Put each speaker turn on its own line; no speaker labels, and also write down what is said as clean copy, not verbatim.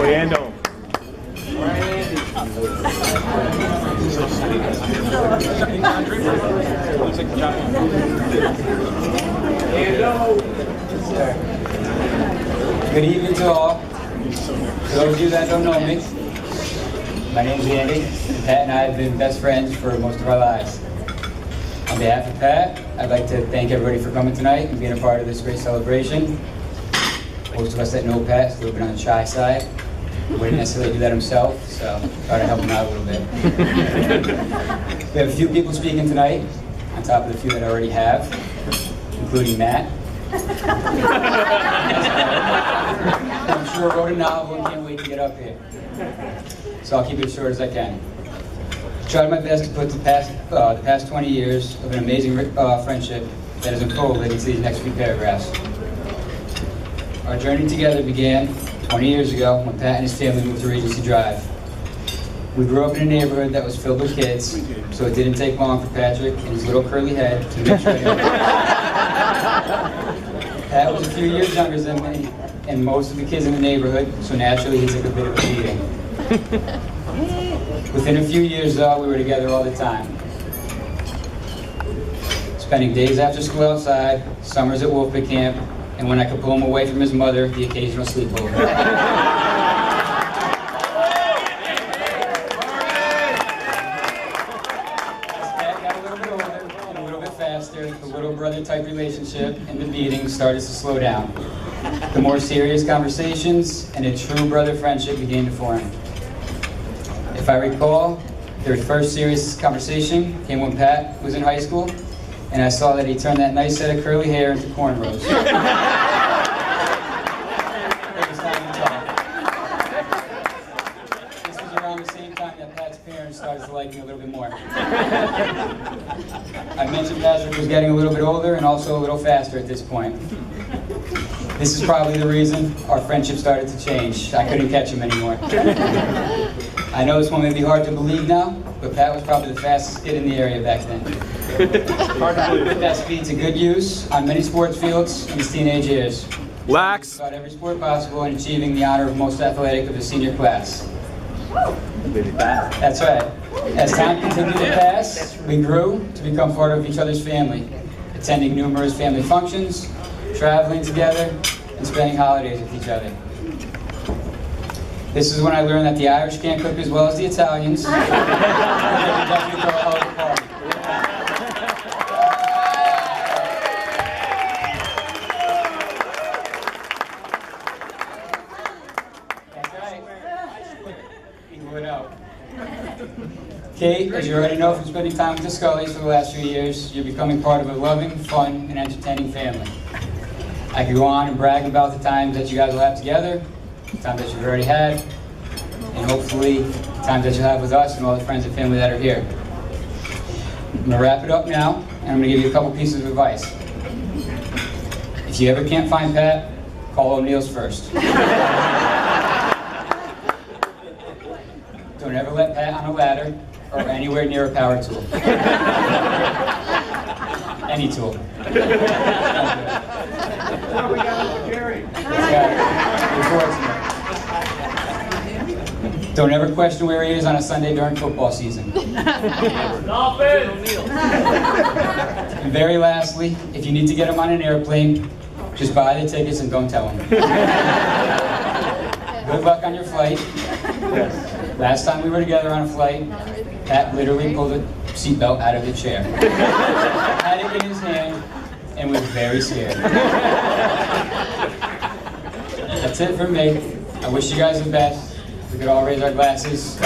Orlando.
Good evening to all. For those of you that don't know me, my name is Andy, and Pat and I have been best friends for most of our lives. On behalf of Pat, I'd like to thank everybody for coming tonight and being a part of this great celebration. Most of us that know Pat is a little bit on the shy side. He wouldn't necessarily do that himself, so try to help him out a little bit. We have a few people speaking tonight, on top of the few that I already have, including Matt. I'm sure wrote a novel and can't wait to get up here. So I'll keep it as short as I can. Tried my best to put the past 20 years of an amazing friendship that is unfolded into these next few paragraphs. Our journey together began 20 years ago when Pat and his family moved to Regency Drive. We grew up in a neighborhood that was filled with kids, so it didn't take long for Patrick and his little curly head to make sure Pat was a few years younger than me and most of the kids in the neighborhood, so naturally he took a bit of a beating. Within a few years, though, we were together all the time. Spending days after school outside, summers at Wolfpack Camp, and when I could pull him away from his mother, the occasional sleepover. As Pat got a little bit older and a little bit faster, the little brother type relationship and the beating started to slow down. The more serious conversations and a true brother friendship began to form. If I recall, their first serious conversation came when Pat was in high school, and I saw that he turned that nice set of curly hair into cornrows. It was time to talk. This was around the same time that Pat's parents started to like me a little bit more. I mentioned Patrick was getting a little bit older and also a little faster at this point. This is probably the reason our friendship started to change. I couldn't catch him anymore. I know this one may be hard to believe now, but Pat was probably the fastest kid in the area back then. Pat put that speed to good use on many sports fields in his teenage years.
Wax.
About every sport possible and achieving the honor of most athletic of his senior class. That's right. As time continued to pass, we grew to become part of each other's family, attending numerous family functions, traveling together, and spending holidays with each other. This is when I learned that the Irish can't cook as well as the Italians. They can definitely throw a hell of a party. That's right. He blew it out. Kate, as you already know from spending time with the Scullys for the last few years, you're becoming part of a loving, fun, and entertaining family. I could go on and brag about the times that you guys will have together, the times that you've already had, and hopefully the times that you'll have with us and all the friends and family that are here. I'm going to wrap it up now, and I'm going to give you a couple pieces of advice. If you ever can't find Pat, call O'Neill's first. Don't ever let Pat on a ladder or anywhere near a power tool. Any tool. Don't ever question where he is on a Sunday during football season. And very lastly, if you need to get him on an airplane, just buy the tickets and don't tell him. Good luck on your flight. Last time we were together on a flight, Pat literally pulled a seatbelt out of the chair. Had it in his hand and was very scared. That's it from me. I wish you guys the best. We could all raise our glasses.